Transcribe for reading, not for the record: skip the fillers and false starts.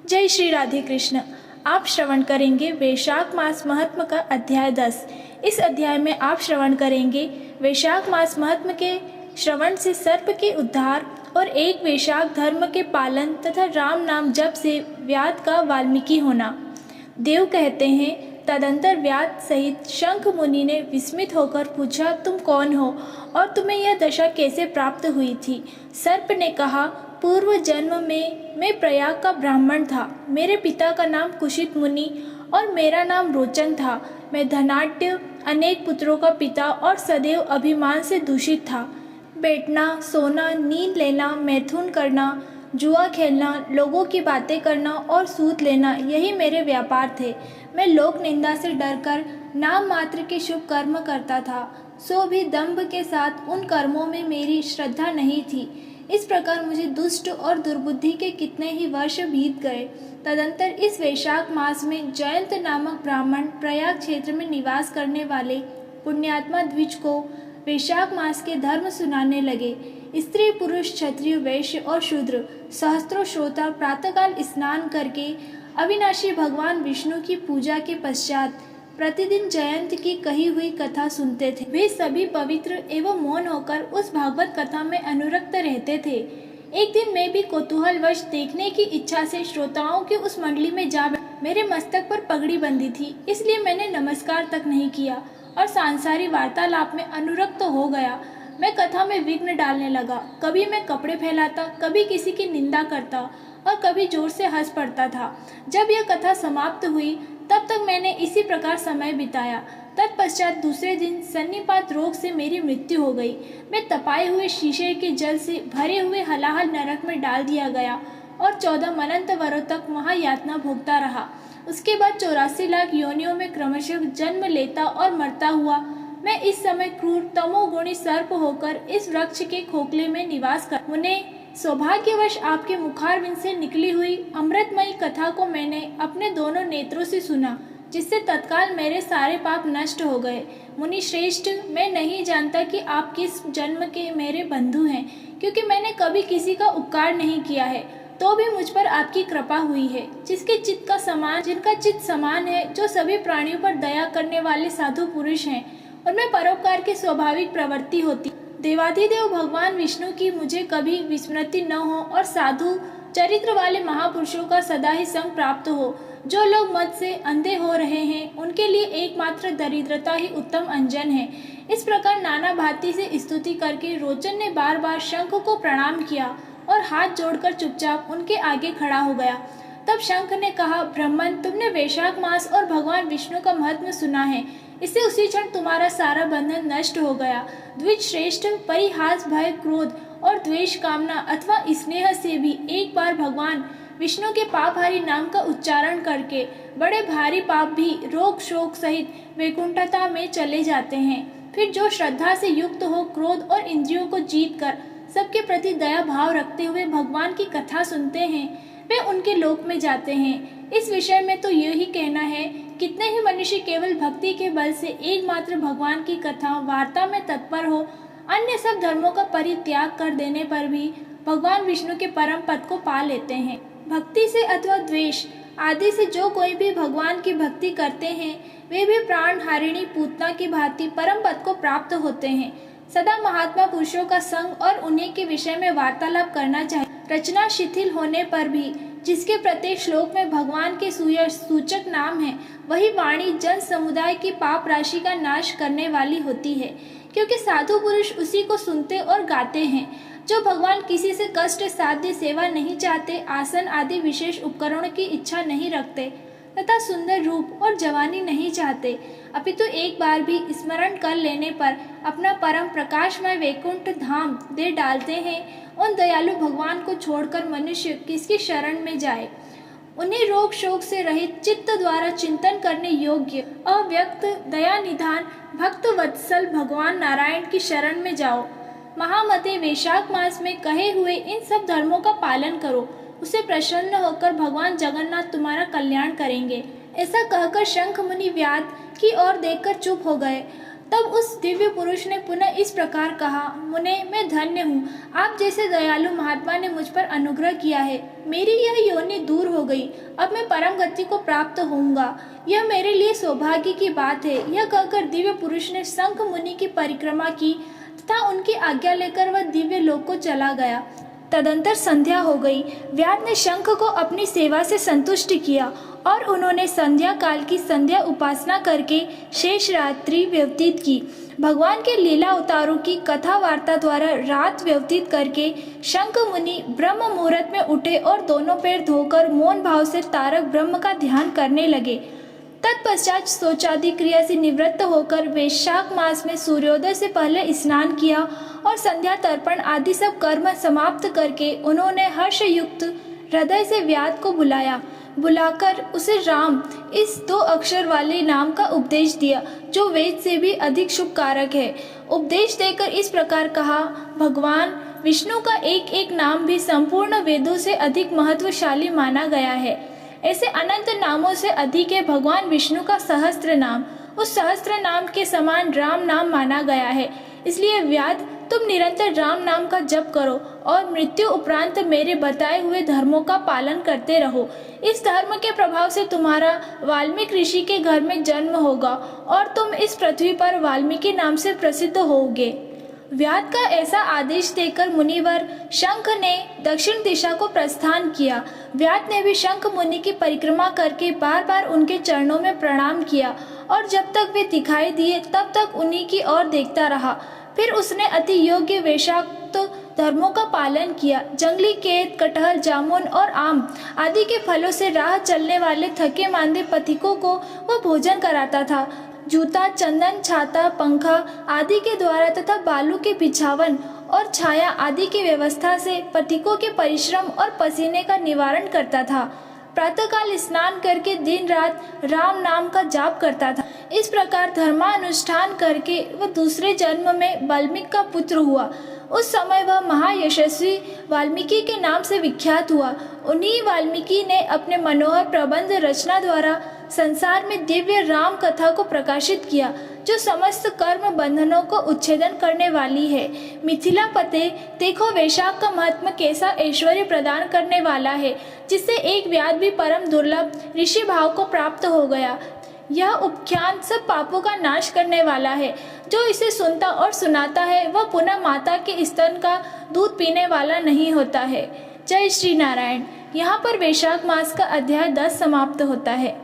जय श्री राधे कृष्ण। आप श्रवण करेंगे वैशाख मास महात्म का अध्याय 10। इस अध्याय में आप श्रवण करेंगे वैशाख मास महात्म के श्रवण से सर्प के उद्धार और एक वैशाख धर्म के पालन तथा राम नाम जप से व्याध का वाल्मीकि होना। देव कहते हैं, तदंतर व्याध सहित शंख मुनि ने विस्मित होकर पूछा, तुम कौन हो और तुम्हें यह दशा कैसे प्राप्त हुई थी? सर्प ने कहा, पूर्व जन्म में मैं प्रयाग का ब्राह्मण था। मेरे पिता का नाम कुशित मुनि और मेरा नाम रोचन था। मैं धनाढ्य, अनेक पुत्रों का पिता और सदैव अभिमान से दूषित था। बैठना, सोना, नींद लेना, मैथुन करना, जुआ खेलना, लोगों की बातें करना और सूद लेना, यही मेरे व्यापार थे। मैं लोक निंदा से डरकर नाम मात्र के शुभ कर्म करता था, सो भी दंभ के साथ उन कर्मों में मेरी श्रद्धा नहीं थी। इस प्रकार मुझे दुष्ट और दुर्बुद्धि के कितने ही वर्ष बीत गए। तदंतर इस वैशाख मास में जयंत नामक ब्राह्मण प्रयाग क्षेत्र में निवास करने वाले पुण्यात्मा द्विज को वैशाख मास के धर्म सुनाने लगे। स्त्री, पुरुष, क्षत्रिय, वैश्य और शूद्र सहस्त्रों श्रोता प्रातःकाल स्नान करके अविनाशी भगवान विष्णु की पूजा के पश्चात प्रतिदिन जयंत की कही हुई कथा सुनते थे। वे सभी पवित्र एवं मौन होकर उस भागवत कथा में अनुरक्त रहते थे। एक दिन मैं भी कौतूहलवश देखने की इच्छा से श्रोताओं की उस मंडली में जा बैठा। मेरे मस्तक पर पगड़ी बंधी थी, इसलिए मैंने नमस्कार तक नहीं किया और सांसारिक वार्तालाप में अनुरक्त हो गया। मैं कथा में विघ्न डालने लगा। कभी मैं कपड़े फैलाता, कभी किसी की निंदा करता और कभी जोर से हंस पड़ता था। जब यह कथा समाप्त हुई तब तक मैंने इसी प्रकार समय बिताया। तत्पश्चात दूसरे दिन सन्निपात रोग से मेरी मृत्यु हो गई। मैं तपाए हुए शीशे के जल से भरे हुए हलाहल नरक में डाल दिया गया और 14 अनंत वरों तक वहाँ यातना भोगता रहा। उसके बाद 84 लाख योनियों में क्रमशः जन्म लेता और मरता हुआ मैं इस समय क्रूर तमोगुणी सर्प होकर इस वृक्ष के खोखले में निवास कर। उन्हें सौभाग्यवश आपके मुखारविंद से निकली हुई अमृतमयी कथा को मैंने अपने दोनों नेत्रों से सुना, जिससे तत्काल मेरे सारे पाप नष्ट हो गए। मुनि श्रेष्ठ, मैं नहीं जानता कि आप किस जन्म के मेरे बंधु हैं, क्योंकि मैंने कभी किसी का उपकार नहीं किया है, तो भी मुझ पर आपकी कृपा हुई है। जिनका चित्त समान है, जो सभी प्राणियों पर दया करने वाले साधु पुरुष हैं, उनमें परोपकार की स्वाभाविक प्रवृत्ति होती। देवाधिदेव भगवान विष्णु की मुझे कभी विस्मृति न हो और साधु चरित्र वाले महापुरुषों का सदा ही संग प्राप्त हो। जो लोग मत से अंधे हो रहे हैं, उनके लिए एकमात्र दरिद्रता ही उत्तम अंजन है। इस प्रकार नाना भांति से स्तुति करके रोचन ने बार बार शंख को प्रणाम किया और हाथ जोड़कर चुपचाप उनके आगे खड़ा हो गया। तब शंख ने कहा, ब्राह्मण, तुमने वैशाख मास और भगवान विष्णु का महत्व सुना है। इससे उसी क्षण तुम्हारा सारा बंधन नष्ट हो गया। द्विज श्रेष्ठ, परिहास, भय, क्रोध और द्वेष, कामना अथवा स्नेह से भी एक बार भगवान विष्णु के पापहारी नाम का उच्चारण करके बड़े भारी पाप भी रोग शोक सहित वैकुंठता में चले जाते हैं। फिर जो श्रद्धा से युक्त हो, क्रोध और इंद्रियों को जीत कर सबके प्रति दया भाव रखते हुए भगवान की कथा सुनते हैं, वे उनके लोक में जाते हैं। इस विषय में तो यही कहना है, कितने ही मनुष्य केवल भक्ति के बल से एकमात्र भगवान की कथा वार्ता में तत्पर हो, अन्य सब धर्मों का परित्याग कर देने पर भी भगवान विष्णु के परम पद को पा लेते हैं। भक्ति से अथवा द्वेष आदि से जो कोई भी भगवान की भक्ति करते हैं, वे भी प्राण हारिणी पूतना की भांति परम पद को प्राप्त होते हैं। सदा महात्मा पुरुषों का संग और उन्हीं के विषय में वार्तालाप करना चाहिए। रचना शिथिल होने पर भी जिसके प्रत्येक श्लोक में भगवान के सूचक नाम है, वही वाणी जन समुदाय की पाप राशि का नाश करने वाली होती है, क्योंकि साधु पुरुष उसी को सुनते और गाते हैं। जो भगवान किसी से कष्ट साध्य सेवा नहीं चाहते, आसन आदि विशेष उपकरणों की इच्छा नहीं रखते तथा सुंदर रूप और जवानी नहीं चाहते, अपितु एक बार भी स्मरण कर लेने पर अपना परम प्रकाशमय वैकुंठ धाम दे डालते हैं, उन दयालु भगवान को छोड़कर मनुष्य किसकी शरण में जाए। उन्हीं रोग शोक से रहित चित्त द्वारा चिंतन करने योग्य अव्यक्त दया निधान भक्त वत्सल भगवान नारायण की शरण में जाओ। महामते, वैशाख मास में कहे हुए इन सब धर्मों का पालन करो, उसे प्रसन्न होकर भगवान जगन्नाथ तुम्हारा कल्याण करेंगे। ऐसा कहकर शंख मुनि व्याध की ओर देखकर चुप हो गए। तब उस दिव्य पुरुष ने पुनः इस प्रकार कहा, मुने, मैं धन्य हूँ। आप जैसे दयालु महात्मा ने मुझ पर अनुग्रह किया है। मेरी यह योनि दूर हो गई, अब मैं परम गति को प्राप्त होऊंगा, यह मेरे लिए सौभाग्य की बात है। यह कहकर दिव्य पुरुष ने शंख मुनि की परिक्रमा की तथा उनकी आज्ञा लेकर वह दिव्य लोक को चला गया। तदंतर संध्या हो गई। व्याध ने शंख को अपनी सेवा से संतुष्ट किया और उन्होंने संध्या काल की संध्या उपासना करके शेष रात्रि व्यतीत की। भगवान के लीला अवतारों की कथा वार्ता द्वारा रात व्यतीत करके शंख मुनि ब्रह्म मुहूर्त में उठे और दोनों पैर धोकर मौन भाव से तारक ब्रह्म का ध्यान करने लगे। तत्पश्चात शौचादि क्रिया से निवृत्त होकर वैशाख मास में सूर्योदय से पहले स्नान किया और संध्या तर्पण आदि सब कर्म समाप्त करके उन्होंने हर्षयुक्त हृदय से व्याध को बुलाकर उसे राम इस 2 अक्षर वाले नाम का उपदेश दिया, जो वेद से भी अधिक शुभ कारक है। उपदेश देकर इस प्रकार कहा, भगवान विष्णु का एक एक नाम भी संपूर्ण वेदों से अधिक महत्वशाली माना गया है। ऐसे अनंत नामों से अधिक है भगवान विष्णु का सहस्त्र नाम, उस सहस्त्र नाम के समान राम नाम माना गया है। इसलिए व्याध तुम निरंतर राम नाम का जप करो और मृत्यु उपरांत मेरे बताए हुए धर्मों का पालन करते रहो। इस धर्म के प्रभाव से तुम्हारा वाल्मीकि ऋषि के घर में जन्म होगा और तुम इस पृथ्वी पर वाल्मीकि नाम से प्रसिद्ध होगे। व्याध का ऐसा आदेश देकर मुनिवर शंख ने दक्षिण दिशा को प्रस्थान किया। व्याध ने भी शंख मुनि की परिक्रमा करके बार बार उनके चरणों में प्रणाम किया और जब तक वे दिखाई दिए तब तक उन्हीं की ओर देखता रहा। फिर उसने अति योग्य वेशाक्त धर्मों का पालन किया। जंगली केत, कटहल, जामुन और आम आदि के फलों से राह चलने वाले थके मांदे पथिकों को वह भोजन कराता था। जूता, चंदन, छाता, पंखा आदि के द्वारा तथा बालू के बिछावन और छाया आदि की व्यवस्था से पथिकों के परिश्रम और पसीने का निवारण करता था। प्रातःकाल स्नान करके दिन रात राम नाम का जाप करता था। इस प्रकार धर्मानुष्ठान करके वह दूसरे जन्म में वाल्मीकि का पुत्र हुआ। उस समय वह महायशस्वी वाल्मीकि के नाम से विख्यात हुआ। उन्हीं वाल्मीकि ने अपने मनोहर प्रबंध रचना द्वारा संसार में दिव्य राम कथा को प्रकाशित किया, जो समस्त कर्म बंधनों को उच्छेदन करने वाली है। मिथिला पते, देखो वैशाख का महात्मा कैसा ऐश्वर्य प्रदान करने वाला है, जिससे एक व्याध भी परम दुर्लभ ऋषि भाव को प्राप्त हो गया। यह उपख्यान सब पापों का नाश करने वाला है। जो इसे सुनता और सुनाता है वह पुनः माता के स्तन का दूध पीने वाला नहीं होता है। जय श्री नारायण। यहाँ पर वैशाख मास का अध्याय 10 समाप्त होता है।